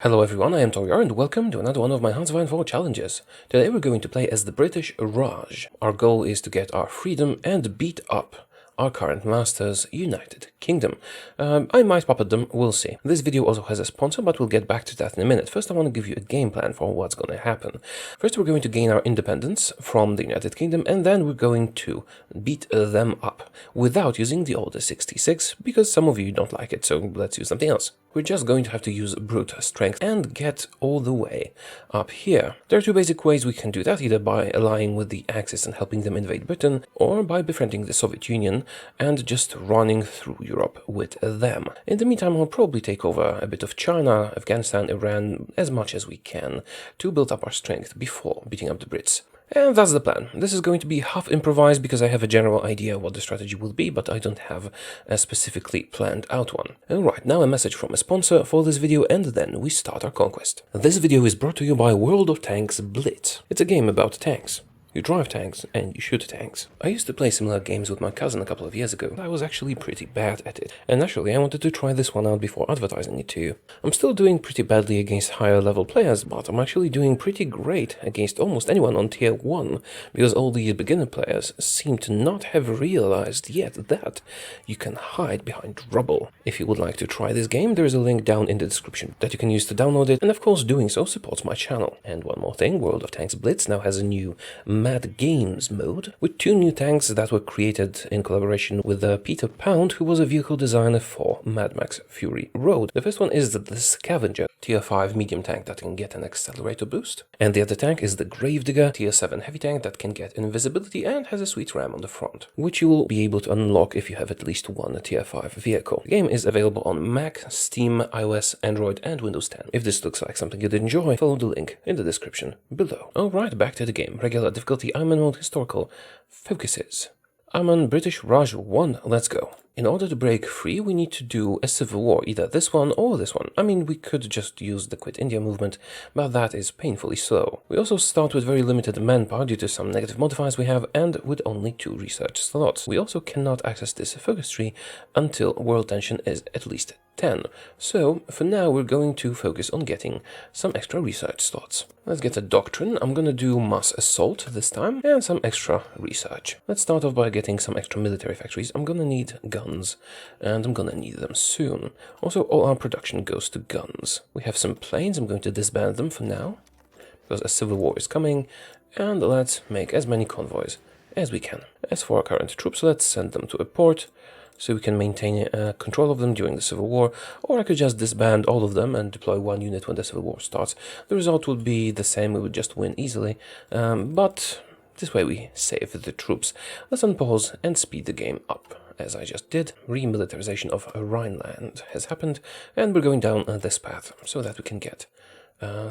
Hello everyone, I am Taureor and welcome to another one of my Hearts of Iron 4 challenges. Today we're going to play as the British Raj. Our goal is to get our freedom and beat up our current masters, United Kingdom. I might puppet them, we'll see. This video also has a sponsor, but we'll get back to that in a minute. First I want to give you a game plan for what's going to happen. First we're going to gain our independence from the United Kingdom, and then we're going to beat them up without using the Order 66, because some of you don't like it, so let's use something else. We're just going to have to use brute strength and get all the way up here. There are two basic ways we can do that, either by allying with the Axis and helping them invade Britain, or by befriending the Soviet Union and just running through Europe with them. In the meantime, I'll probably take over a bit of China, Afghanistan, Iran, as much as we can to build up our strength before beating up the Brits. And that's the plan. This is going to be half improvised because I have a general idea what the strategy will be, but I don't have a specifically planned out one. Alright, now a message from a sponsor for this video, and then we start our conquest. This video is brought to you by World of Tanks Blitz. It's a game about tanks. You drive tanks and you shoot tanks. I used to play similar games with my cousin a couple of years ago. I was actually pretty bad at it, and naturally I wanted to try this one out before advertising it to you. I'm still doing pretty badly against higher level players, but I'm actually doing pretty great against almost anyone on tier 1, because all these beginner players seem to not have realized yet that you can hide behind rubble. If you would like to try this game, there is a link down in the description that you can use to download it, and of course doing so supports my channel. And one more thing, World of Tanks Blitz now has a new Mad Games mode, with 2 new tanks that were created in collaboration with Peter Pound, who was a vehicle designer for Mad Max Fury Road. The first one is the Scavenger, tier 5 medium tank that can get an accelerator boost, and the other tank is the Gravedigger, tier 7 heavy tank that can get invisibility and has a sweet ram on the front, which you will be able to unlock if you have at least one tier 5 vehicle. The game is available on Mac, Steam, iOS, Android and Windows 10. If this looks like something you'd enjoy, follow the link in the description below. Alright, back to the game. Regular difficulty, Ironman mode, historical, focuses. I'm on British Raj 1, let's go. In order to break free, we need to do a civil war, either this one or this one. I mean, we could just use the Quit India movement, but that is painfully slow. We also start with very limited manpower due to some negative modifiers we have, and with only 2 research slots. We also cannot access this focus tree until world tension is at least 10. So, for now, we're going to focus on getting some extra research slots. Let's get a doctrine. I'm gonna do mass assault this time, and some extra research. Let's start off by getting some extra military factories. I'm gonna need guns, and I'm gonna need them soon. Also, all our production goes to guns. We have some planes. I'm going to disband them for now, because a civil war is coming, and let's make as many convoys as we can. As for our current troops, let's send them to a port, so we can maintain control of them during the Civil War, or I could just disband all of them and deploy 1 unit when the Civil War starts. The result would be the same, we would just win easily, but this way we save the troops. Let's unpause and speed the game up. As I just did, remilitarization of Rhineland has happened, and we're going down this path so that we can get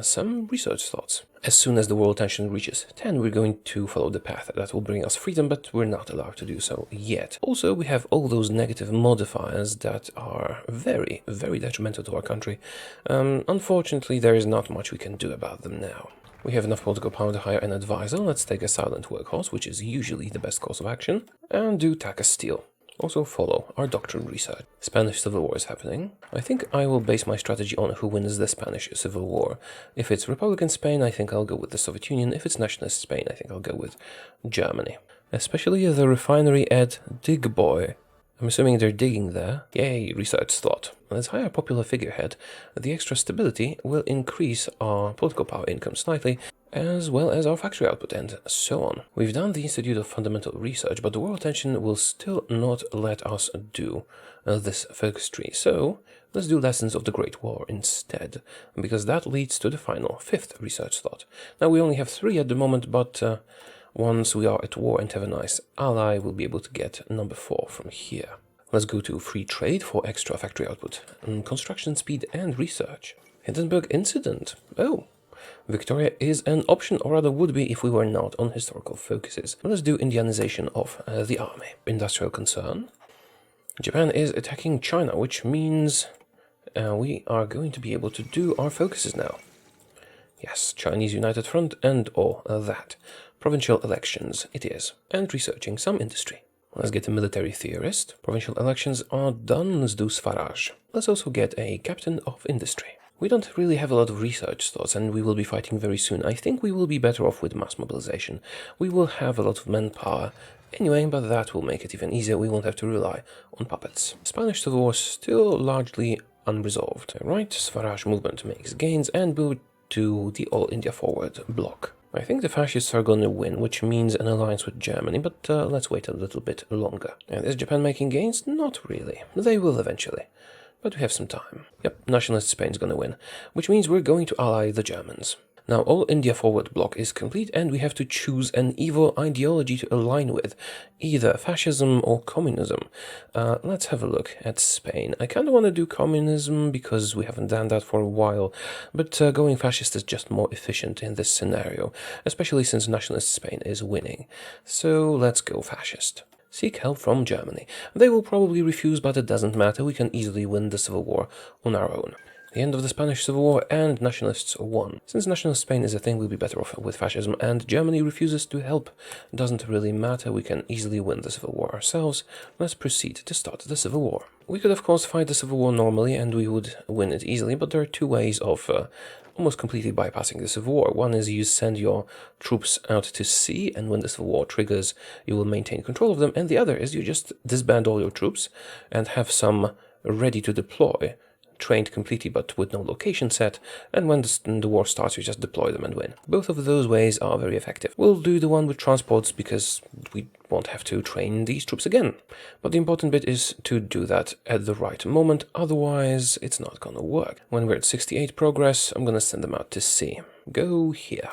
some research slots. As soon as the world tension reaches 10, we're going to follow the path that will bring us freedom, but we're not allowed to do so yet. Also, we have all those negative modifiers that are very, very detrimental to our country. Unfortunately, there is not much we can do about them now. We have enough political power to hire an advisor. Let's take a silent workhorse, which is usually the best course of action, and do Taka Steel. Also follow our doctrine research. Spanish Civil War is happening. I think I will base my strategy on who wins the Spanish Civil War. If it's Republican Spain, I think I'll go with the Soviet Union. If it's Nationalist Spain, I think I'll go with Germany. Especially the refinery at Digboy. I'm assuming they're digging there. Yay, research slot. Let's hire a popular figurehead. The extra stability will increase our political power income slightly, as well as our factory output and so on. We've done the Institute of Fundamental Research, but the world tension will still not let us do this focus tree. So let's do Lessons of the Great War instead, because that leads to the final 5th research slot. Now we only have 3 at the moment, but once we are at war and have a nice ally, we'll be able to get number 4 from here. Let's go to free trade for extra factory output, construction speed and research. Hindenburg Incident. Oh, Victoria is an option, or rather would be if we were not on historical focuses. Let's do Indianization of the army. Industrial concern. Japan is attacking China, which means we are going to be able to do our focuses now. Yes, Chinese United Front and all that. Provincial elections it is, and researching some industry. Let's get a military theorist. Provincial elections are done, let's do Swaraj. Let's also get a captain of industry. We don't really have a lot of research slots, and we will be fighting very soon. I think we will be better off with mass mobilization. We will have a lot of manpower anyway, but that will make it even easier. We won't have to rely on puppets. Spanish Civil War still largely unresolved. Right, Swaraj movement makes gains and moved to the All India Forward bloc. I think the fascists are gonna win, which means an alliance with Germany, but let's wait a little bit longer. And is Japan making gains? Not really. They will eventually. But we have some time. Yep, nationalist Spain's gonna win, which means we're going to ally the Germans. Now, All India Forward bloc is complete, and we have to choose an evil ideology to align with, either fascism or communism. Let's have a look at Spain. I kind of want to do communism because we haven't done that for a while, but going fascist is just more efficient in this scenario, especially since nationalist Spain is winning. So let's go fascist. Seek help from Germany. They will probably refuse, but it doesn't matter. We can easily win the civil war on our own. The end of the Spanish Civil War, and nationalists won. Since nationalist Spain is a thing, we'll be better off with fascism, and Germany refuses to help. Doesn't really matter, we can easily win the Civil War ourselves. Let's proceed to start the Civil War. We could of course fight the Civil War normally, and we would win it easily, but there are two ways of almost completely bypassing the Civil War. One is you send your troops out to sea, and when the Civil War triggers, you will maintain control of them, and the other is you just disband all your troops and have some ready to deploy, trained completely but with no location set, and when the war starts you just deploy them and win. Both of those ways are very effective. We'll do the one with transports because we won't have to train these troops again. But the important bit is to do that at the right moment, otherwise it's not gonna work. When we're at 68 progress, I'm gonna send them out to sea. Go here.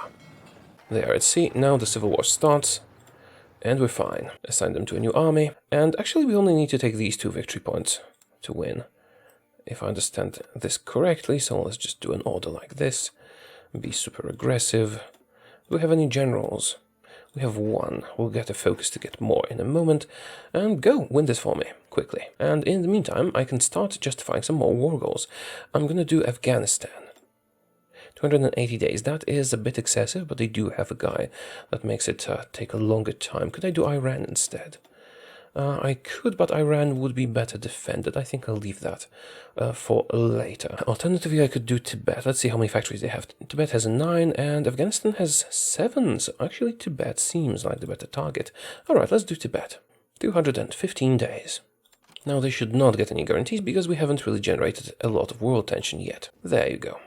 They are at sea. Now the Civil War starts, and we're fine. Assign them to a new army, and actually we only need to take these 2 victory points to win, if I understand this correctly. So let's just do an order like this. Be super aggressive. Do we have any generals? We have 1. We'll get a focus to get more in a moment. And go, win this for me, quickly. And in the meantime, I can start justifying some more war goals. I'm gonna do Afghanistan. 280 days, that is a bit excessive, but they do have a guy that makes it take a longer time. Could I do Iran instead? I could, but Iran would be better defended. I think I'll leave that for later. Alternatively, I could do Tibet. Let's see how many factories they have. Tibet has 9, and Afghanistan has 7. So actually, Tibet seems like the better target. Alright, let's do Tibet. 215 days. Now, they should not get any guarantees, because we haven't really generated a lot of world tension yet. There you go.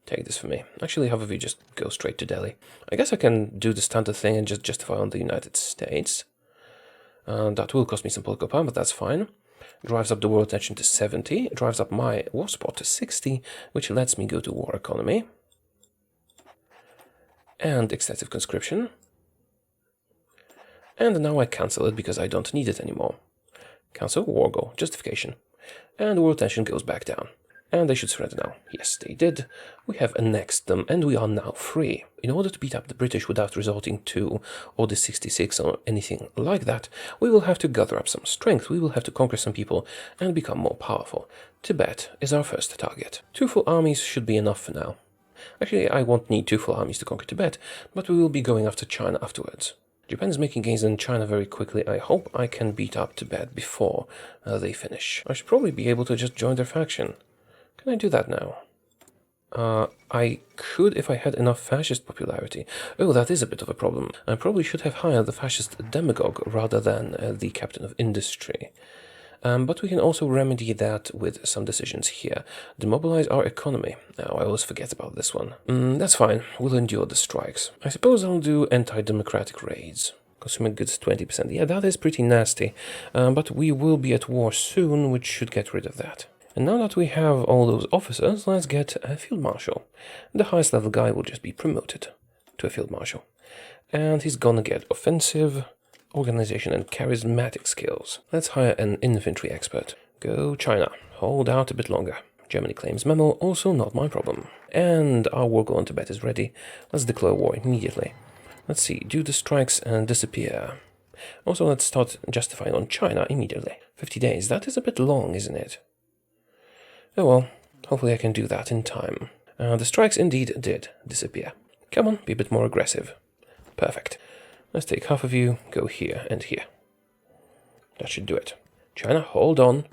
Take this for me. Actually, how about we just go straight to Delhi? I guess I can do the standard thing and just justify on the United States. That will cost me some political power, but that's fine. Drives up the world tension to 70, drives up my war support to 60, which lets me go to war economy. And extensive conscription. And now I cancel it because I don't need it anymore. Cancel, war goal, justification. And the world tension goes back down. And they should surrender now. Yes, they did. We have annexed them, and we are now free. In order to beat up the British without resorting to Order 66 or anything like that, we will have to gather up some strength, we will have to conquer some people, and become more powerful. Tibet is our first target. 2 full armies should be enough for now. Actually, I won't need 2 full armies to conquer Tibet, but we will be going after China afterwards. Japan is making gains in China very quickly. I hope I can beat up Tibet before they finish. I should probably be able to just join their faction. Can I do that now? I could if I had enough fascist popularity. Oh, that is a bit of a problem. I probably should have hired the fascist demagogue rather than the captain of industry. But we can also remedy that with some decisions here. Demobilize our economy. Oh, I always forget about this one. That's fine. We'll endure the strikes. I suppose I'll do anti-democratic raids. Consumer goods 20%. Yeah, that is pretty nasty. But we will be at war soon, which should get rid of that. And now that we have all those officers, let's get a field marshal. The highest level guy will just be promoted to a field marshal. And he's gonna get offensive, organization, and charismatic skills. Let's hire an infantry expert. Go China. Hold out a bit longer. Germany claims memo, also not my problem. And our war goal on Tibet is ready. Let's declare war immediately. Let's see, do the strikes and disappear. Also, let's start justifying on China immediately. 50 days, that is a bit long, isn't it? Oh well, hopefully I can do that in time. The strikes indeed did disappear. Come on, be a bit more aggressive. Perfect. Let's take half of you, go here and here. That should do it. China, hold on.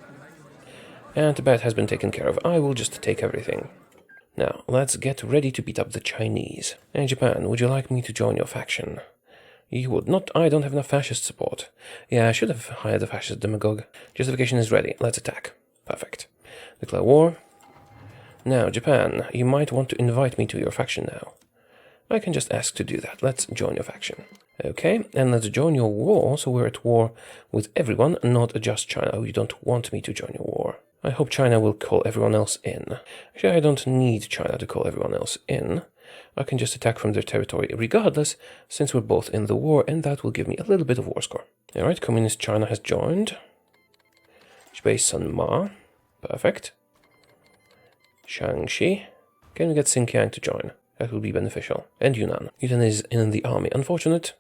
And Tibet has been taken care of. I will just take everything. Now, let's get ready to beat up the Chinese. And Japan, would you like me to join your faction? You would not. I don't have enough fascist support. Yeah, I should have hired a fascist demagogue. Justification is ready. Let's attack. Perfect. Declare war. Now, Japan, you might want to invite me to your faction now. I can just ask to do that. Let's join your faction. Okay, and let's join your war, so we're at war with everyone, not just China. Oh, you don't want me to join your war. I hope China will call everyone else in. Actually, I don't need China to call everyone else in. I can just attack from their territory regardless, since we're both in the war, and that will give me a little bit of war score. Alright, Communist China has joined. Space Sun Ma. Perfect. Shaanxi. Can we get Xinjiang to join? That will be beneficial. And Yunnan. Yunnan is in the army. Unfortunate.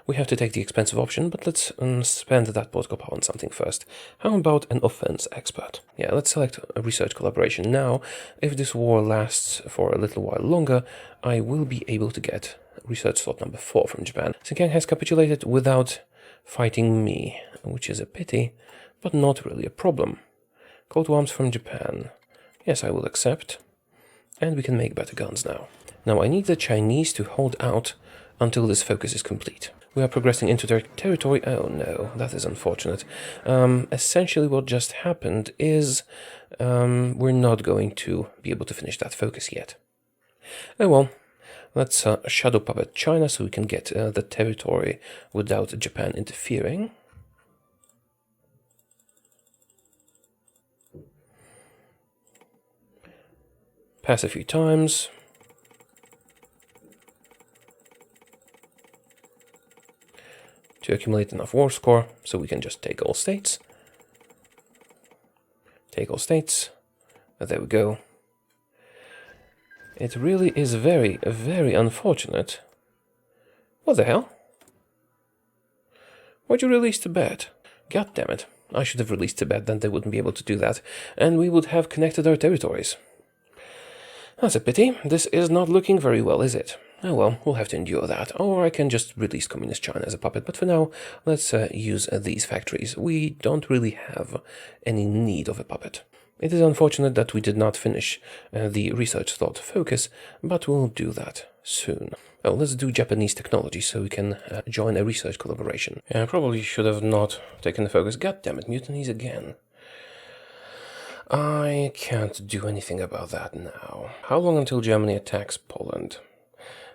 We have to take the expensive option, but let's spend that political power on something first. How about an offense expert? Yeah, let's select a research collaboration now. If this war lasts for a little while longer, I will be able to get research slot number 4 from Japan. Xinjiang has capitulated without fighting me, which is a pity, but not really a problem. Call to arms from Japan. Yes, I will accept. And we can make better guns now. Now I need the Chinese to hold out until this focus is complete. We are progressing into their territory. Oh no, that is unfortunate. Essentially what just happened is we're not going to be able to finish that focus yet. Oh well, let's shadow puppet China so we can get the territory without Japan interfering. Pass a few times. To accumulate enough war score, so we can just take all states. Take all states. There we go. It really is very, very unfortunate. What the hell? Why'd you release Tibet? God damn it. I should have released Tibet, then they wouldn't be able to do that, and we would have connected our territories. That's a pity. This is not looking very well, is it? Oh well, we'll have to endure that. Or I can just release Communist China as a puppet. But for now, let's use these factories. We don't really have any need of a puppet. It is unfortunate that we did not finish the research slot focus, but we'll do that soon. Oh, let's do Japanese technology so we can join a research collaboration. I probably should have not taken the focus. God damn it, mutinies again. I can't do anything about that now. How long until Germany attacks Poland?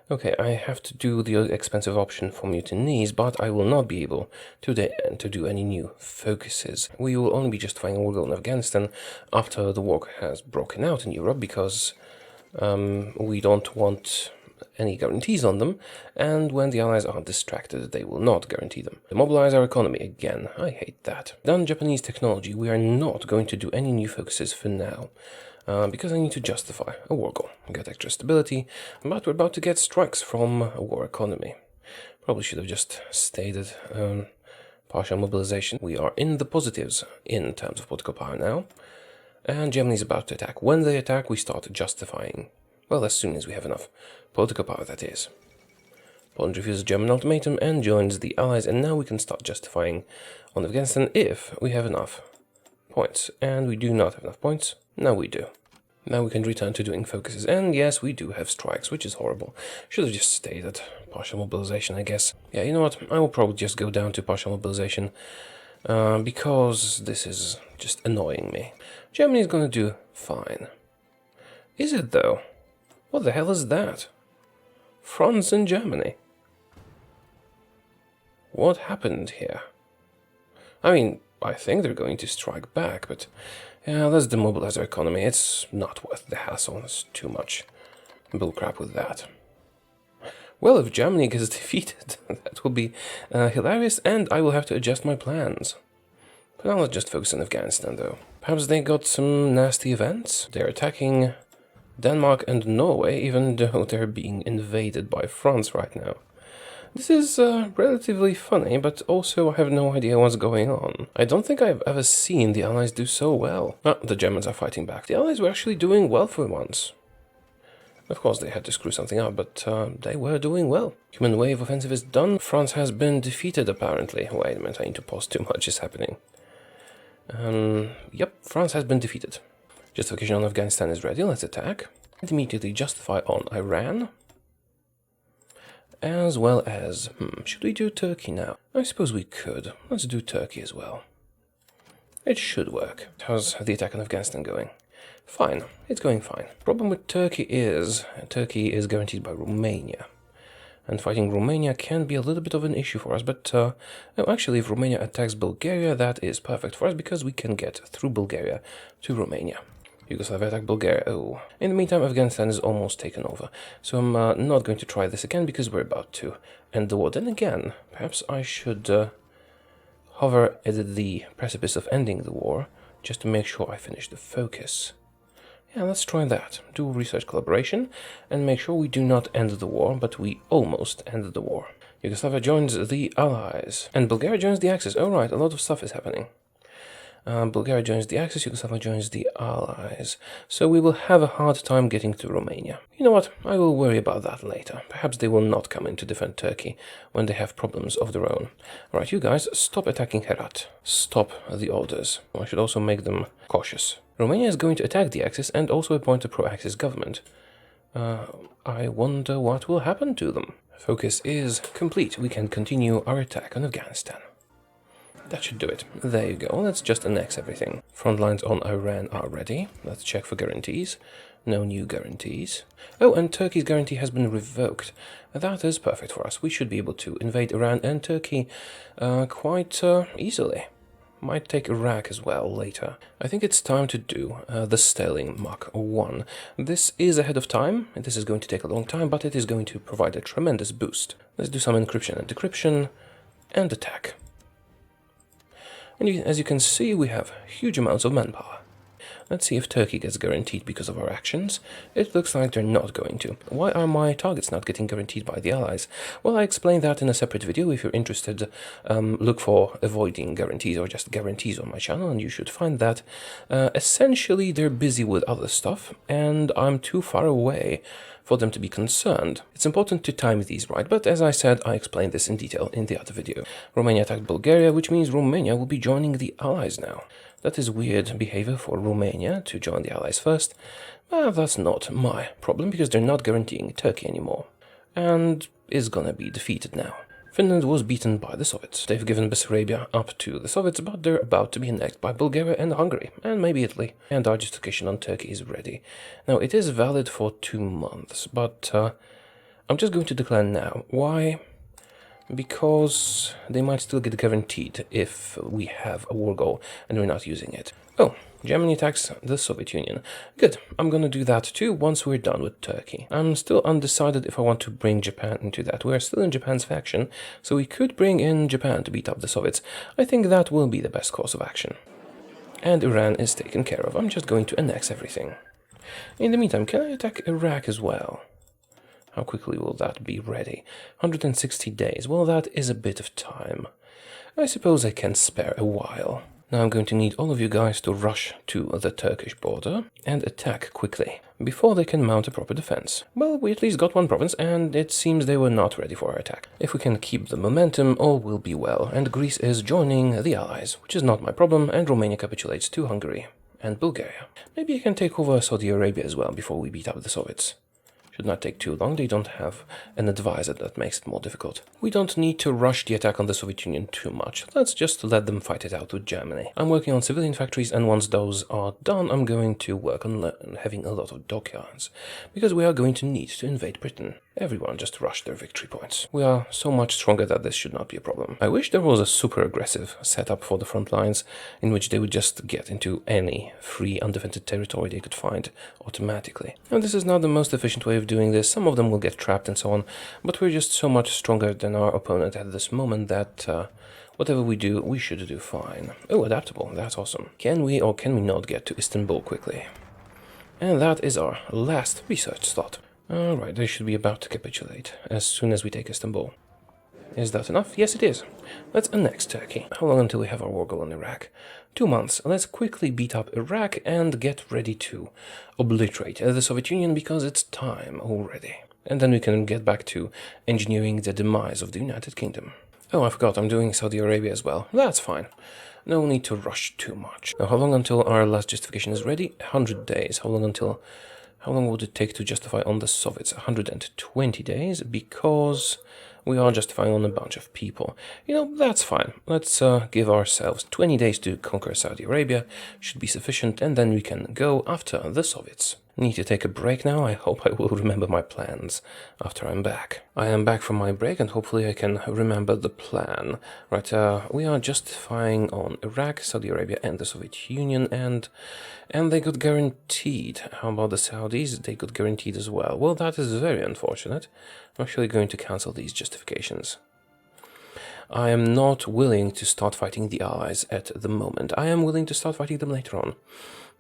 Okay, I have to do the expensive option for mutinies, but I will not be able to do any new focuses. We will only be justifying war in Afghanistan after the war has broken out in Europe, because we don't want any guarantees on them, and when the Allies are distracted, they will not guarantee them. Demobilize our economy again. I hate that. Done Japanese technology. We are not going to do any new focuses for now. Because I need to justify a war goal, get extra stability, but we're about to get strikes from a war economy. Probably should have just stated partial mobilization. We are in the positives in terms of political power now, and Germany's about to attack. When they attack, we start justifying. Well, as soon as we have enough political power, that is. Poland refuses German ultimatum and joins the Allies, and now we can start justifying on Afghanistan if we have enough points. And we do not have enough points. Now we do. Now we can return to doing focuses, and yes, we do have strikes, which is horrible. Should have just stayed at partial mobilization, I guess. Yeah, you know what, I will probably just go down to partial mobilization, because this is just annoying me. Germany is gonna do fine. Is it though? What the hell is that? France and Germany. What happened here? I mean, I think they're going to strike back, but yeah, let's demobilize our economy. It's not worth the hassle. It's too much bullcrap with that. Well, if Germany gets defeated, that will be hilarious, and I will have to adjust my plans. But now let's just focus on Afghanistan, though. Perhaps they got some nasty events? They're attacking Denmark and Norway, even though they're being invaded by France right now. This is relatively funny, but also I have no idea what's going on. I don't think I've ever seen the Allies do so well. Ah, the Germans are fighting back. The Allies were actually doing well for once. Of course, they had to screw something up, but they were doing well. Human wave offensive is done. France has been defeated, apparently. Wait a minute, I need to pause. Too much is happening. Yep, France has been defeated. Justification on Afghanistan is ready, let's attack. And immediately justify on Iran. As well as, should we do Turkey now? I suppose we could. Let's do Turkey as well. It should work. How's the attack on Afghanistan going? Fine, it's going fine. Problem with Turkey is guaranteed by Romania. And fighting Romania can be a little bit of an issue for us, but no, actually if Romania attacks Bulgaria, that is perfect for us because we can get through Bulgaria to Romania. Yugoslavia attack Bulgaria. Oh. In the meantime, Afghanistan is almost taken over, so I'm not going to try this again because we're about to end the war. Then again, perhaps I should hover at the precipice of ending the war just to make sure I finish the focus. Yeah, let's try that. Do research collaboration and make sure we do not end the war, but we almost ended the war. Yugoslavia joins the Allies and Bulgaria joins the Axis. Oh right, a lot of stuff is happening. Bulgaria joins the Axis, Yugoslavia joins the Allies. So we will have a hard time getting to Romania. You know what? I will worry about that later. Perhaps they will not come in to defend Turkey when they have problems of their own. Alright, you guys, stop attacking Herat. Stop the orders. I should also make them cautious. Romania is going to attack the Axis and also appoint a pro-Axis government. I wonder what will happen to them. Focus is complete. We can continue our attack on Afghanistan. That should do it. There you go. Let's just annex everything. Front lines on Iran are ready. Let's check for guarantees. No new guarantees. Oh, and Turkey's guarantee has been revoked. That is perfect for us. We should be able to invade Iran and Turkey quite easily. Might take Iraq as well later. I think it's time to do the Sterling Mark 1. This is ahead of time. This is going to take a long time, but it is going to provide a tremendous boost. Let's do some encryption and decryption and attack. And as you can see, we have huge amounts of manpower. Let's see if Turkey gets guaranteed because of our actions. It looks like they're not going to. Why are my targets not getting guaranteed by the Allies? Well, I explained that in a separate video. If you're interested, look for avoiding guarantees or just guarantees on my channel, and you should find that essentially they're busy with other stuff, and I'm too far away for them to be concerned. It's important to time these right, but as I said, I explained this in detail in the other video. Romania attacked Bulgaria, which means Romania will be joining the Allies now. That is weird behavior for Romania to join the Allies first. Well, that's not my problem because they're not guaranteeing Turkey anymore. And is gonna be defeated now. Finland was beaten by the Soviets. They've given Bessarabia up to the Soviets, but they're about to be annexed by Bulgaria and Hungary, and maybe Italy. And our justification on Turkey is ready. Now, it is valid for 2 months, but I'm just going to declare now. Why? Because they might still get guaranteed if we have a war goal and we're not using it. Oh, Germany attacks the Soviet Union. Good, I'm gonna do that too once we're done with Turkey. I'm still undecided if I want to bring Japan into that. We're still in Japan's faction, so we could bring in Japan to beat up the Soviets. I think that will be the best course of action. And Iran is taken care of. I'm just going to annex everything. In the meantime, can I attack Iraq as well? How quickly will that be ready? 160 days. Well, that is a bit of time. I suppose I can spare a while. Now I'm going to need all of you guys to rush to the Turkish border and attack quickly, before they can mount a proper defense. Well, we at least got one province, and it seems they were not ready for our attack. If we can keep the momentum, all will be well, and Greece is joining the Allies, which is not my problem, and Romania capitulates to Hungary and Bulgaria. Maybe I can take over Saudi Arabia as well before we beat up the Soviets. Should not take too long. They don't have an advisor that makes it more difficult. We don't need to rush the attack on the Soviet Union too much. Let's just let them fight it out with Germany. I'm working on civilian factories, and once those are done, I'm going to work on having a lot of dockyards, because we are going to need to invade Britain. Everyone just rushed their victory points. We are so much stronger that this should not be a problem. I wish there was a super aggressive setup for the front lines in which they would just get into any free undefended territory they could find automatically. And this is not the most efficient way of doing this. Some of them will get trapped and so on, but we're just so much stronger than our opponent at this moment that whatever we do, we should do fine. Oh, adaptable. That's awesome. Can we or can we not get to Istanbul quickly? And that is our last research slot. Alright, they should be about to capitulate as soon as we take Istanbul. Is that enough? Yes, it is. Let's annex Turkey. How long until we have our war goal in Iraq? 2 months. Let's quickly beat up Iraq and get ready to obliterate the Soviet Union because it's time already. And then we can get back to engineering the demise of the United Kingdom. Oh, I forgot, I'm doing Saudi Arabia as well. That's fine. No need to rush too much. Now, how long until our last justification is ready? 100 days. How long would it take to justify on the Soviets? 120 days, because we are justifying on a bunch of people. You know, that's fine. Let's give ourselves 20 days to conquer Saudi Arabia. Should be sufficient, and then we can go after the Soviets. Need to take a break now. I hope I will remember my plans after I'm back. I am back from my break, and hopefully I can remember the plan. Right, we are justifying on Iraq, Saudi Arabia, and the Soviet Union, and they got guaranteed. How about the Saudis? They got guaranteed as well. Well, that is very unfortunate. I'm actually going to cancel these justifications. I am not willing to start fighting the Allies at the moment. I am willing to start fighting them later on.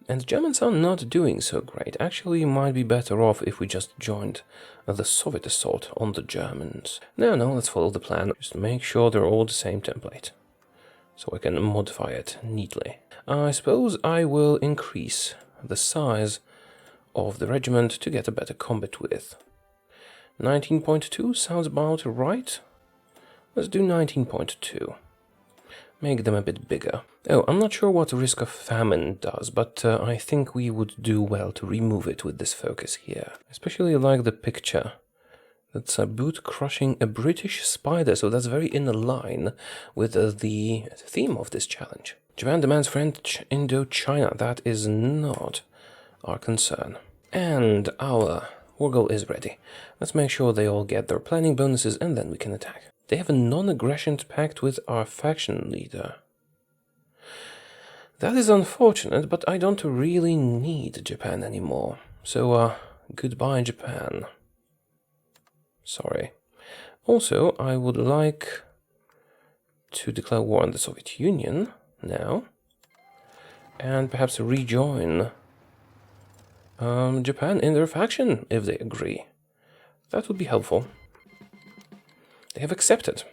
And the Germans are not doing so great. Actually, you might be better off if we just joined the Soviet assault on the Germans. No, let's follow the plan. Just make sure they're all the same template, so I can modify it neatly. I suppose I will increase the size of the regiment to get a better combat width. 19.2 sounds about right. Let's do 19.2. Make them a bit bigger. Oh, I'm not sure what risk of famine does, but I think we would do well to remove it with this focus here. Especially like the picture. That's a boot crushing a British spider, so that's very in line with the theme of this challenge. Japan demands French Indochina. That is not our concern. And our war goal is ready. Let's make sure they all get their planning bonuses, and then we can attack. They have a non-aggression pact with our faction leader. That is unfortunate, but I don't really need Japan anymore. So, goodbye Japan. Sorry. Also, I would like to declare war on the Soviet Union now, and perhaps rejoin Japan in their faction, if they agree. That would be helpful. They have accepted.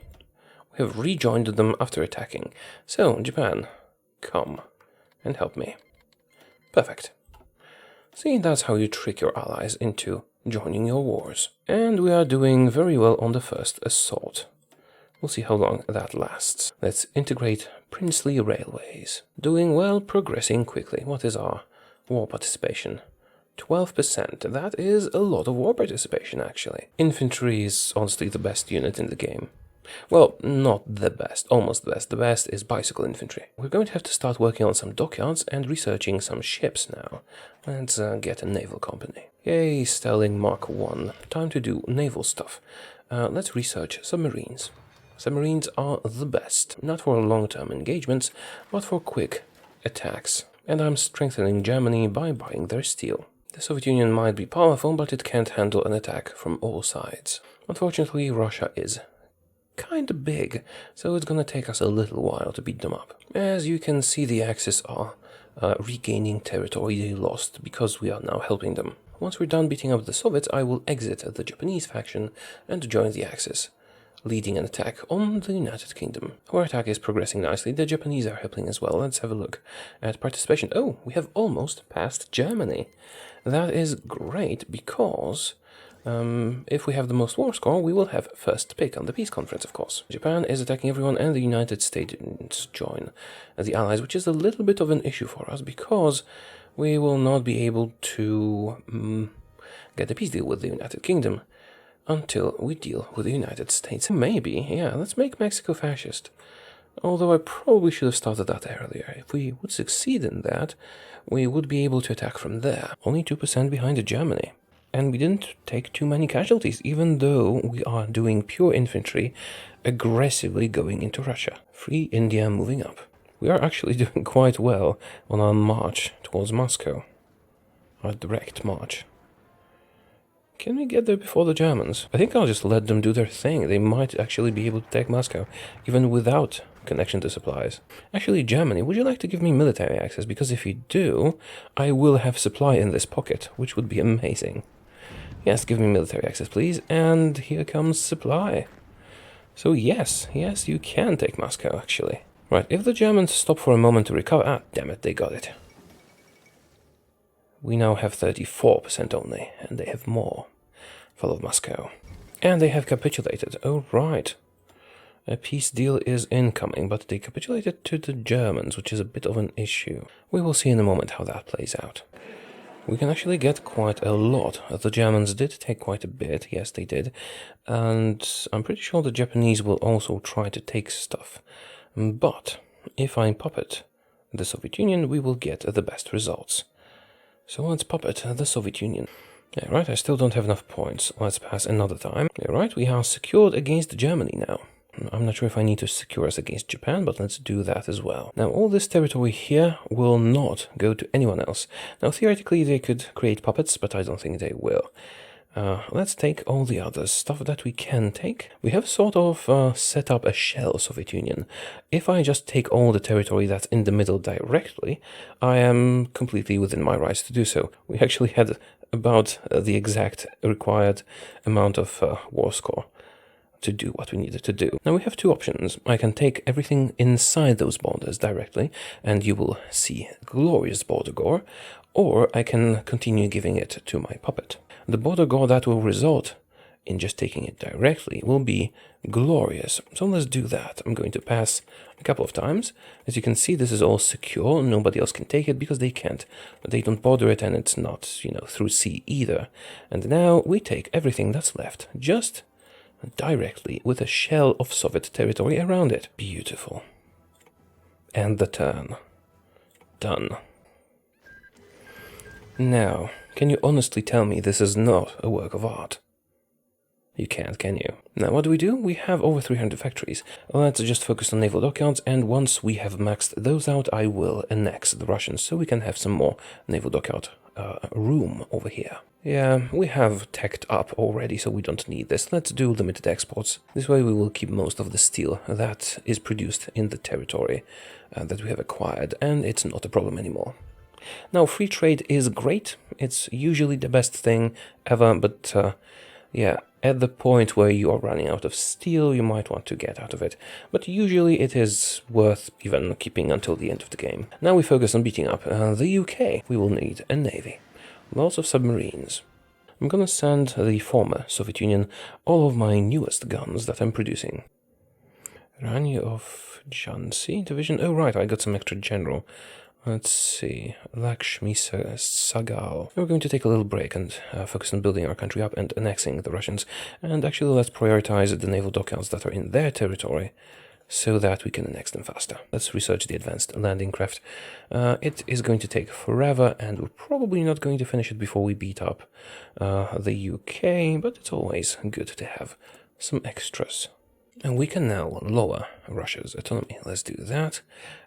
We have rejoined them after attacking. So, Japan, come and help me. Perfect. See, that's how you trick your allies into joining your wars. And we are doing very well on the first assault. We'll see how long that lasts. Let's integrate princely railways. Doing well, progressing quickly. What is our war participation? 12%. That is a lot of war participation, actually. Infantry is honestly the best unit in the game. Well, not the best, almost the best. The best is bicycle infantry. We're going to have to start working on some dockyards and researching some ships now. Let's get a naval company. Yay, Sterling Mark 1. Time to do naval stuff. Let's research submarines. Submarines are the best, not for long-term engagements, but for quick attacks. And I'm strengthening Germany by buying their steel. The Soviet Union might be powerful, but it can't handle an attack from all sides. Unfortunately, Russia is kinda big, so it's gonna take us a little while to beat them up. As you can see, the Axis are regaining territory they lost because we are now helping them. Once we're done beating up the Soviets, I will exit the Japanese faction and join the Axis, leading an attack on the United Kingdom. Our attack is progressing nicely. The Japanese are helping as well. Let's have a look at participation. Oh, we have almost passed Germany. That is great because if we have the most war score, we will have first pick on the peace conference, of course. Japan is attacking everyone, and the United States join the Allies, which is a little bit of an issue for us because we will not be able to get a peace deal with the United Kingdom until we deal with the United States. Maybe, yeah, let's make Mexico fascist. Although I probably should have started that earlier. If we would succeed in that, we would be able to attack from there. Only 2% behind Germany. And we didn't take too many casualties, even though we are doing pure infantry, aggressively going into Russia. Free India moving up. We are actually doing quite well on our march towards Moscow. Our direct march. Can we get there before the Germans? I think I'll just let them do their thing. They might actually be able to take Moscow, even without connection to supplies. Actually, Germany, would you like to give me military access? Because if you do, I will have supply in this pocket, which would be amazing. Yes, give me military access, please. And here comes supply. So yes, you can take Moscow, actually. Right, if the Germans stop for a moment to recover... Ah, damn it, they got it. We now have 34% only, and they have more. Follow Moscow. And they have capitulated. Oh, right. A peace deal is incoming, but they capitulated to the Germans, which is a bit of an issue. We will see in a moment how that plays out. We can actually get quite a lot. The Germans did take quite a bit, yes they did, and I'm pretty sure the Japanese will also try to take stuff. But if I puppet the Soviet Union, we will get the best results. So let's puppet the Soviet Union. Yeah, right, I still don't have enough points. Let's pass another time. Yeah, right, we are secured against Germany now. I'm not sure if I need to secure us against Japan, but let's do that as well. Now, all this territory here will not go to anyone else. Now, theoretically, they could create puppets, but I don't think they will. Let's take all the other stuff that we can take. We have sort of set up a shell Soviet Union. If I just take all the territory that's in the middle directly, I am completely within my rights to do so. We actually had about the exact required amount of war score to do what we needed to do. Now we have two options. I can take everything inside those borders directly, and you will see glorious border gore, or I can continue giving it to my puppet. The border gore that will result in just taking it directly will be glorious. So let's do that. I'm going to pass a couple of times. As you can see, this is all secure. Nobody else can take it because they can't. They don't border it, and it's not, through sea either. And now we take everything that's left, just directly with a shell of Soviet territory around it. Beautiful. And the turn. Done. Now, can you honestly tell me this is not a work of art? You can't, can you? Now, what do? We have over 300 factories. Let's just focus on naval dockyards, and once we have maxed those out, I will annex the Russians so we can have some more naval dockyard room over here. Yeah, we have teched up already, so we don't need this. Let's do limited exports. This way we will keep most of the steel that is produced in the territory that we have acquired, and it's not a problem anymore. Now, free trade is great. It's usually the best thing ever, but yeah, at the point where you are running out of steel, you might want to get out of it. But usually it is worth even keeping until the end of the game. Now we focus on beating up the UK. We will need a navy. Lots of submarines. I'm gonna send the former Soviet Union all of my newest guns that I'm producing. Rani of Jhansi Division. Oh right, I got some extra general. Let's see, Lakshmi Sagal. We're going to take a little break and focus on building our country up and annexing the Russians. And actually, let's prioritize the naval dockyards that are in their territory so that we can annex them faster. Let's research the advanced landing craft. It is going to take forever, and we're probably not going to finish it before we beat up the UK, but it's always good to have some extras. And we can now lower Russia's autonomy. Let's do that.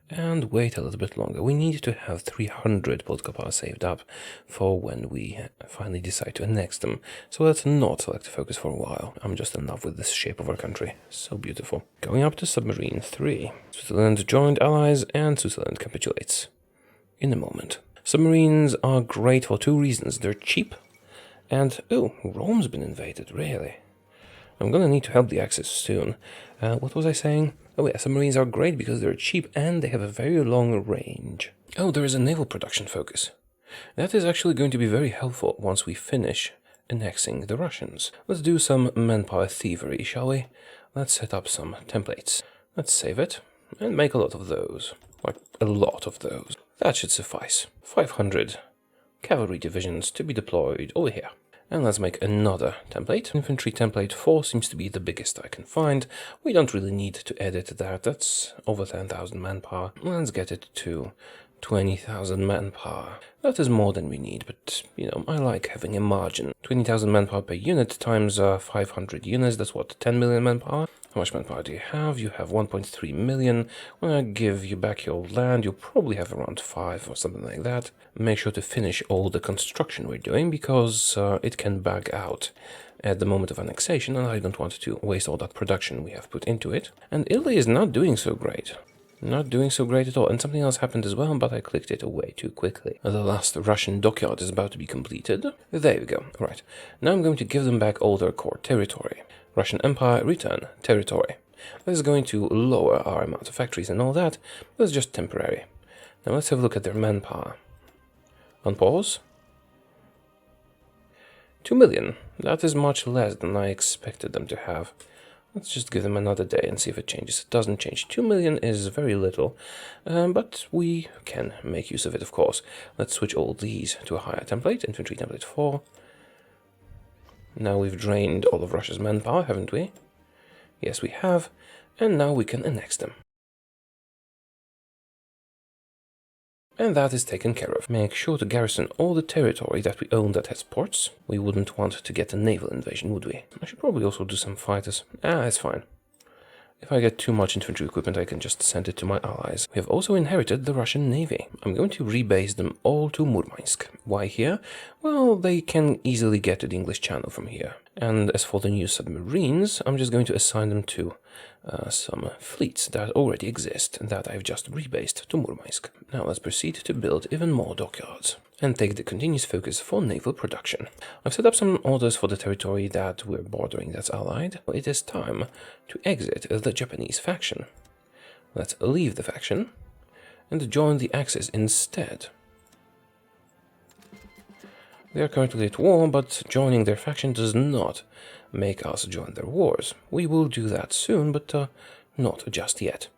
And wait a little bit longer. We need to have 300 political power saved up for when we finally decide to annex them. So let's not select focus for a while. I'm just in love with this shape of our country. So beautiful. Going up to submarine 3. Switzerland joined allies and Switzerland capitulates. In a moment. Submarines are great for two reasons. They're cheap and... oh, Rome's been invaded, really? I'm gonna need to help the Axis soon. What was I saying? Oh yeah, submarines are great because they're cheap and they have a very long range. Oh, there is a naval production focus. That is actually going to be very helpful once we finish annexing the Russians. Let's do some manpower thievery, shall we? Let's set up some templates. Let's save it and make a lot of those. Like, a lot of those. That should suffice. 500 cavalry divisions to be deployed over here. And let's make another template. Infantry template 4 seems to be the biggest I can find. We don't really need to edit that. That's over 10,000 manpower. Let's get it to 20,000 manpower. That is more than we need, but, I like having a margin. 20,000 manpower per unit times 500 units, that's what, 10 million manpower? How much manpower do you have? You have 1.3 million. When I give you back your land, you'll probably have around 5 or something like that. Make sure to finish all the construction we're doing, because it can bug out at the moment of annexation, and I don't want to waste all that production we have put into it. And Italy is not doing so great. Not doing so great at all. And something else happened as well, but I clicked it away too quickly. The last Russian dockyard is about to be completed. There we go. Right. Now I'm going to give them back all their core territory. Russian Empire, return territory. This is going to lower our amount of factories and all that, but it's just temporary. Now let's have a look at their manpower. On pause. 2 million. That is much less than I expected them to have. Let's just give them another day and see if it changes. It doesn't change. 2 million is very little, but we can make use of it, of course. Let's switch all these to a higher template, infantry template 4. Now we've drained all of Russia's manpower, haven't we? Yes, we have. And now we can annex them. And that is taken care of. Make sure to garrison all the territory that we own that has ports. We wouldn't want to get a naval invasion, would we? I should probably also do some fighters. It's fine. If I get too much infantry equipment, I can just send it to my allies. We have also inherited the Russian Navy. I'm going to rebase them all to Murmansk. Why here? Well, they can easily get to the English Channel from here. And as for the new submarines, I'm just going to assign them to some fleets that already exist and that I've just rebased to Murmansk. Now let's proceed to build even more dockyards and take the continuous focus for naval production. I've set up some orders for the territory that we're bordering that's allied. It is time to exit the Japanese faction. Let's leave the faction and join the Axis instead. They are currently at war, but joining their faction does not make us join their wars. We will do that soon, but not just yet.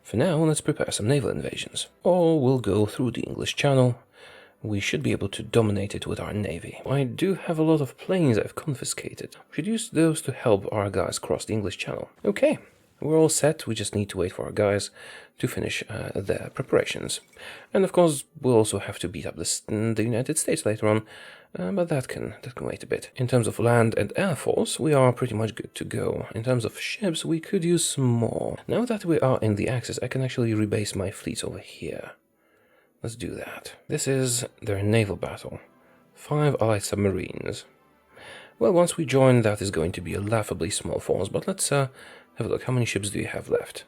For now, let's prepare some naval invasions. All will go through the English Channel. We should be able to dominate it with our navy. I do have a lot of planes I've confiscated. We should use those to help our guys cross the English Channel. Okay, we're all set. We just need to wait for our guys to finish their preparations. And of course, we'll also have to beat up the United States later on, but that can wait a bit. In terms of land and air force, we are pretty much good to go. In terms of ships, we could use some more. Now that we are in the Axis, I can actually rebase my fleets over here. Let's do that. This is their naval battle. 5 allied submarines. Well, once we join, that is going to be a laughably small force, but let's have a look. How many ships do you have left?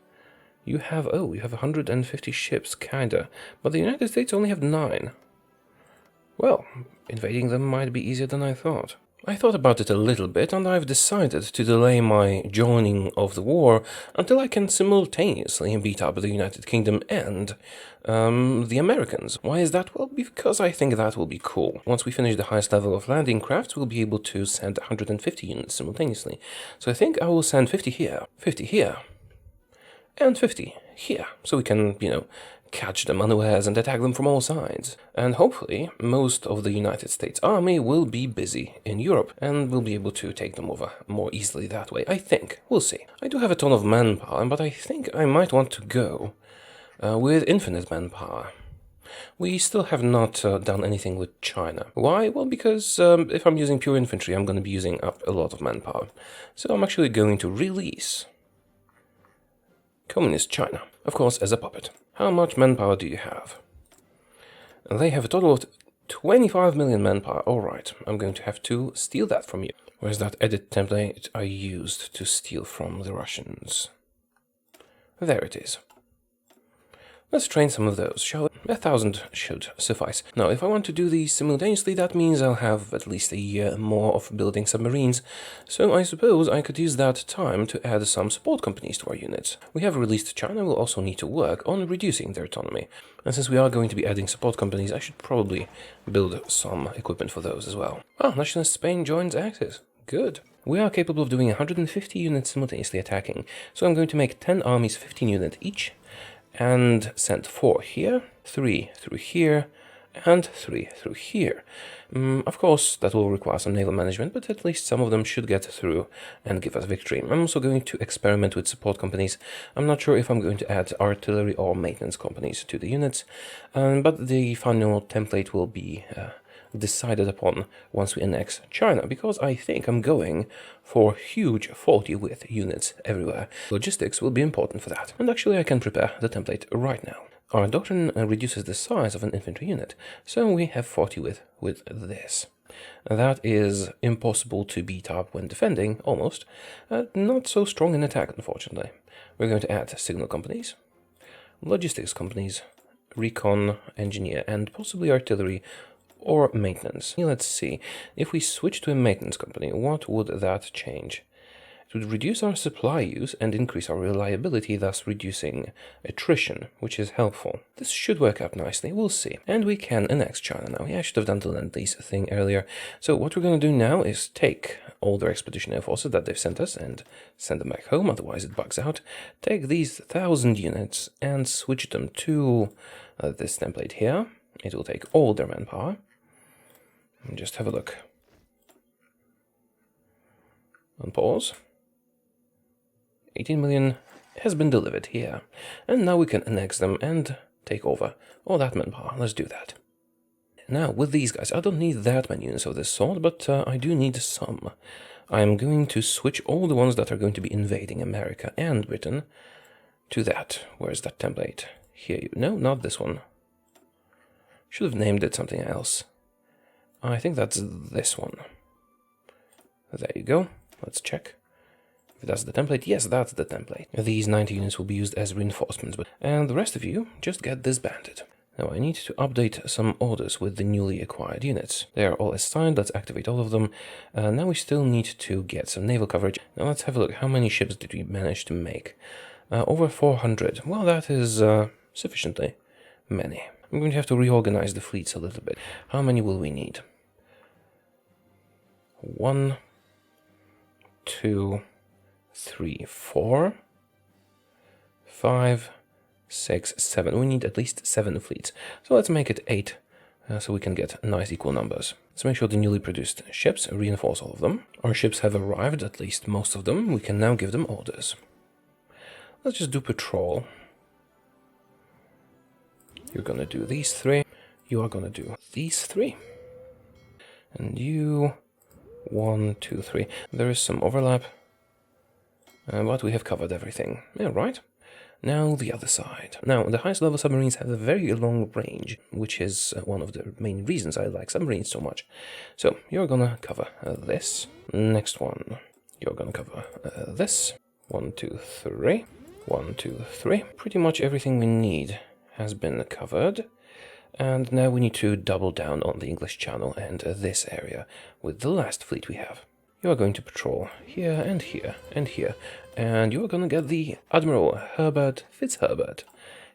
You have 150 ships, kinda, but the United States only have 9. Well, invading them might be easier than I thought. I thought about it a little bit, and I've decided to delay my joining of the war until I can simultaneously beat up the United Kingdom and the Americans. Why is that? Well, because I think that will be cool. Once we finish the highest level of landing crafts, we'll be able to send 150 units simultaneously. So I think I will send 50 here, 50 here, and 50 here, so we can, catch them unawares and attack them from all sides. And hopefully, most of the United States Army will be busy in Europe, and we'll be able to take them over more easily that way. I think. We'll see. I do have a ton of manpower, but I think I might want to go with infinite manpower. We still have not done anything with China. Why? Well, because if I'm using pure infantry, I'm going to be using up a lot of manpower. So I'm actually going to release Communist China, of course, as a puppet. How much manpower do you have? And they have a total of 25 million manpower. Alright, I'm going to have to steal that from you. Where's that edit template I used to steal from the Russians? There it is. Let's train some of those, shall we? 1,000 should suffice. Now, if I want to do these simultaneously, that means I'll have at least a year more of building submarines, so I suppose I could use that time to add some support companies to our units. We have released China, we'll also need to work on reducing their autonomy. And since we are going to be adding support companies, I should probably build some equipment for those as well. Nationalist Spain joins Axis. Good. We are capable of doing 150 units simultaneously attacking, so I'm going to make 10 armies 15 units each, and send 4 here, 3 through here, and 3 through here. Of course, that will require some naval management, but at least some of them should get through and give us victory. I'm also going to experiment with support companies. I'm not sure if I'm going to add artillery or maintenance companies to the units, but the final template will be decided upon once we annex China, because I think I'm going for huge 40-width units everywhere. Logistics will be important for that, and actually I can prepare the template right now. Our doctrine reduces the size of an infantry unit, so we have 40 width with this. That is impossible to beat up when defending, almost. Not so strong in attack, unfortunately. We're going to add signal companies, logistics companies, recon, engineer, and possibly artillery or maintenance. Let's see, if we switch to a maintenance company, what would that change? It would reduce our supply use and increase our reliability, thus reducing attrition, which is helpful. This should work out nicely, we'll see. And we can annex China now. Yeah, I should have done the Lend-Lease thing earlier. So what we're going to do now is take all their expeditionary forces that they've sent us and send them back home, otherwise it bugs out. Take these 1,000 units and switch them to this template here. It will take all their manpower. And just have a look. On pause. 18 million has been delivered here. And now we can annex them and take over all that manpower. Let's do that. Now, with these guys, I don't need that many units of this sort, but I do need some. I'm going to switch all the ones that are going to be invading America and Britain to that. Where's that template? Here. No, not this one. Should have named it something else. I think that's this one. There you go. Let's check. If that's the template, yes, that's the template. These 90 units will be used as reinforcements, and the rest of you just get disbanded. Now I need to update some orders with the newly acquired units. They are all assigned, let's activate all of them. Now we still need to get some naval coverage. Now let's have a look, how many ships did we manage to make? Over 400. Well, that is sufficiently many. I'm going to have to reorganize the fleets a little bit. How many will we need? 1, 2, 3, 4, 5, 6, 7. We need at least 7 fleets. So let's make it 8, so we can get nice equal numbers. Let's make sure the newly produced ships, reinforce all of them. Our ships have arrived, at least most of them. We can now give them orders. Let's just do patrol. You're gonna do these 3. You are gonna do these 3. And you... 1, 2, 3. There is some overlap. But we have covered everything. Yeah, right. Now the other side. Now, the highest level submarines have a very long range, which is one of the main reasons I like submarines so much. So, you're gonna cover this. Next one. You're gonna cover this. 1, 2, 3. 1, 2, 3. Pretty much everything we need has been covered. And now we need to double down on the English Channel and this area with the last fleet we have. You are going to patrol here and here and here, and you are going to get the Admiral Herbert Fitzherbert,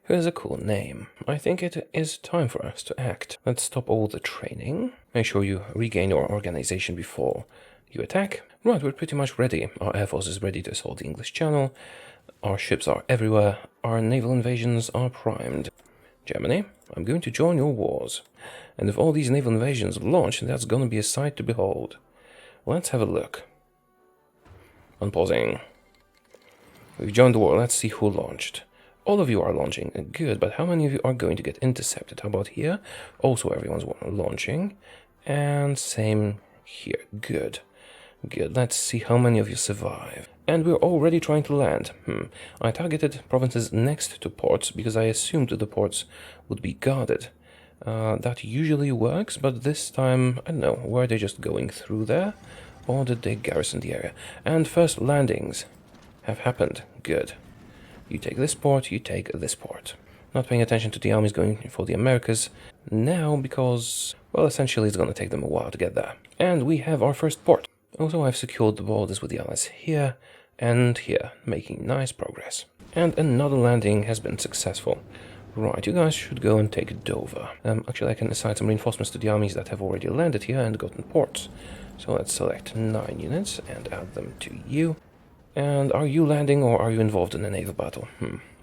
who has a cool name. I think it is time for us to act. Let's stop all the training. Make sure you regain your organization before you attack. Right, we're pretty much ready. Our air force is ready to assault the English Channel. Our ships are everywhere. Our naval invasions are primed. Germany, I'm going to join your wars. And if all these naval invasions launch, that's going to be a sight to behold. Let's have a look. Unpausing. We've joined the war. Let's see who launched. All of you are launching. Good, but how many of you are going to get intercepted? How about here? Also everyone's launching. And same here. Good. Good. Let's see how many of you survive. And we're already trying to land. I targeted provinces next to ports because I assumed the ports would be guarded. That usually works, but this time, I don't know, were they just going through there? Or did they garrison the area? And first landings have happened. Good. You take this port, you take this port. Not paying attention to the armies going for the Americas now because, well, essentially it's going to take them a while to get there. And we have our first port. Also, I've secured the borders with the allies here and here, making nice progress. And another landing has been successful. Right, you guys should go and take Dover. Actually, I can assign some reinforcements to the armies that have already landed here and gotten ports. So let's select 9 units and add them to you. And are you landing or are you involved in a naval battle?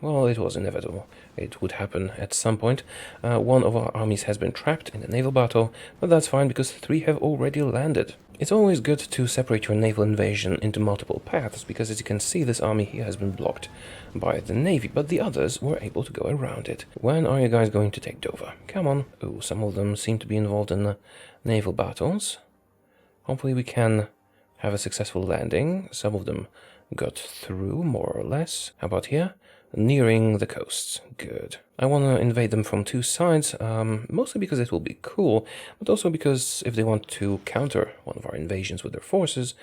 Well, it was inevitable. It would happen at some point. One of our armies has been trapped in a naval battle, but that's fine because 3 have already landed. It's always good to separate your naval invasion into multiple paths, because as you can see, this army here has been blocked by the navy, but the others were able to go around it. When are you guys going to take Dover? Come on. Oh, some of them seem to be involved in naval battles. Hopefully we can have a successful landing. Some of them got through, more or less. How about here? Nearing the coasts. Good. I want to invade them from 2 sides, mostly because it will be cool, but also because if they want to counter one of our invasions with their forces,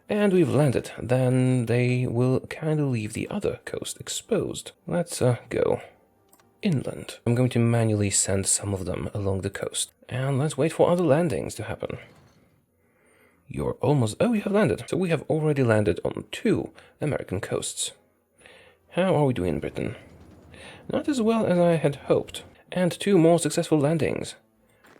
and we've landed, then they will kind of leave the other coast exposed. Let's go inland. I'm going to manually send some of them along the coast, and let's wait for other landings to happen. You're almost... Oh, you have landed. So we have already landed on 2 American coasts. How are we doing in Britain? Not as well as I had hoped. And 2 more successful landings.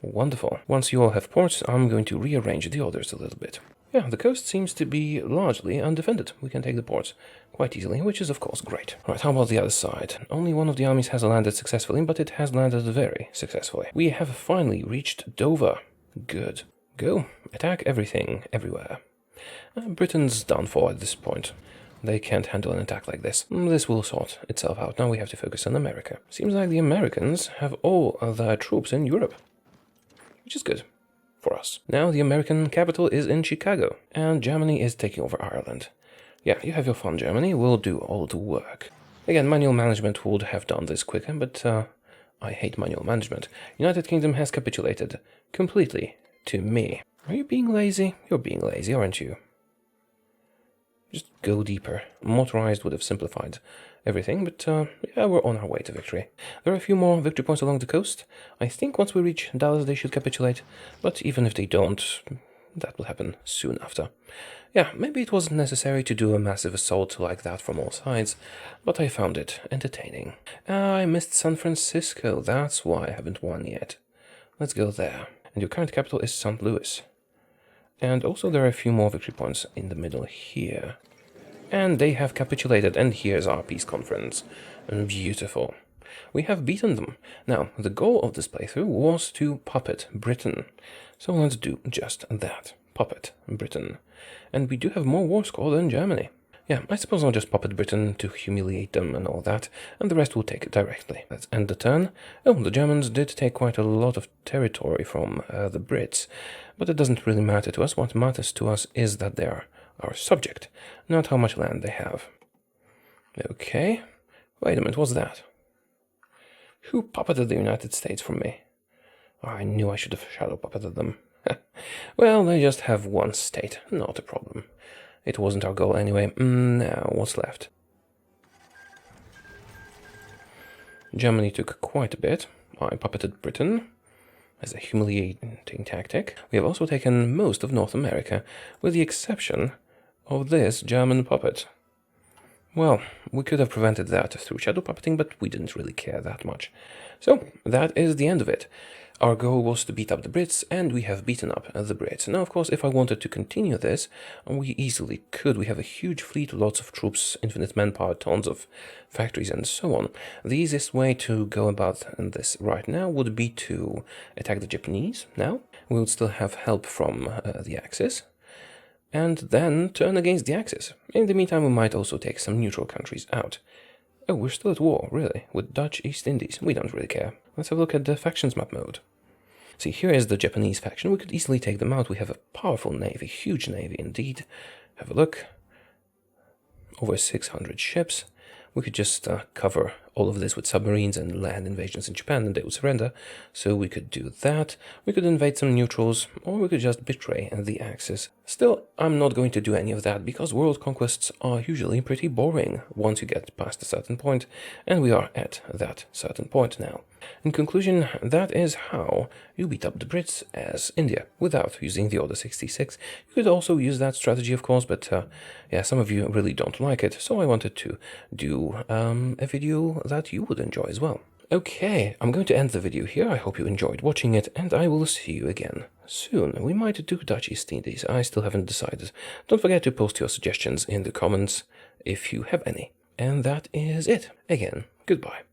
Wonderful. Once you all have ports, I'm going to rearrange the orders a little bit. Yeah, the coast seems to be largely undefended. We can take the ports quite easily, which is of course great. Right, how about the other side? Only one of the armies has landed successfully, but it has landed very successfully. We have finally reached Dover. Good. Go. Attack everything, everywhere. Britain's done for at this point. They can't handle an attack like this. This will sort itself out. Now we have to focus on America. Seems like the Americans have all their troops in Europe, which is good for us. Now the American capital is in Chicago, and Germany is taking over Ireland. Yeah, you have your fun, Germany. We'll do all the work. Again, manual management would have done this quicker, but I hate manual management. United Kingdom has capitulated completely to me. Are you being lazy? You're being lazy, aren't you? Just go deeper. Motorized would have simplified everything, but yeah, we're on our way to victory. There are a few more victory points along the coast. I think once we reach Dallas they should capitulate, but even if they don't, that will happen soon after. Yeah, maybe it wasn't necessary to do a massive assault like that from all sides, but I found it entertaining. I missed San Francisco, that's why I haven't won yet. Let's go there. And your current capital is St. Louis. And also there are a few more victory points in the middle here. And they have capitulated, and here's our peace conference. Beautiful. We have beaten them. Now, the goal of this playthrough was to puppet Britain. So let's do just that. Puppet Britain. And we do have more war score than Germany. Yeah, I suppose I'll just puppet Britain to humiliate them and all that, and the rest we'll take it directly. Let's end the turn. Oh, the Germans did take quite a lot of territory from the Brits, but it doesn't really matter to us. What matters to us is that they are our subject, not how much land they have. Okay. Wait a minute, what's that? Who puppeted the United States from me? Oh, I knew I should have shadow puppeted them. Well, they just have one state, not a problem. It wasn't our goal anyway. Now, what's left? Germany took quite a bit. I puppeted Britain as a humiliating tactic. We have also taken most of North America, with the exception of this German puppet. Well, we could have prevented that through shadow puppeting, but we didn't really care that much. So, that is the end of it. Our goal was to beat up the Brits, and we have beaten up the Brits. Now, of course, if I wanted to continue this, we easily could. We have a huge fleet, lots of troops, infinite manpower, tons of factories, and so on. The easiest way to go about this right now would be to attack the Japanese now. We would still have help from the Axis, and then turn against the Axis. In the meantime, we might also take some neutral countries out. Oh, we're still at war, really, with Dutch East Indies. We don't really care. Let's have a look at the factions map mode. See, here is the Japanese faction. We could easily take them out. We have a powerful navy, huge navy indeed. Have a look. Over 600 ships. We could just cover all of this with submarines and land invasions in Japan, and they would surrender. So we could do that. We could invade some neutrals, or we could just betray the Axis. Still, I'm not going to do any of that, because world conquests are usually pretty boring once you get past a certain point, and we are at that certain point now. In conclusion, that is how you beat up the Brits as India, without using the Order 66. You could also use that strategy, of course, but yeah, some of you really don't like it, so I wanted to do a video that you would enjoy as well. Okay, I'm going to end the video here. I hope you enjoyed watching it, and I will see you again soon. We might do Dutch East Indies. I still haven't decided. Don't forget to post your suggestions in the comments if you have any. And that is it. Again, goodbye.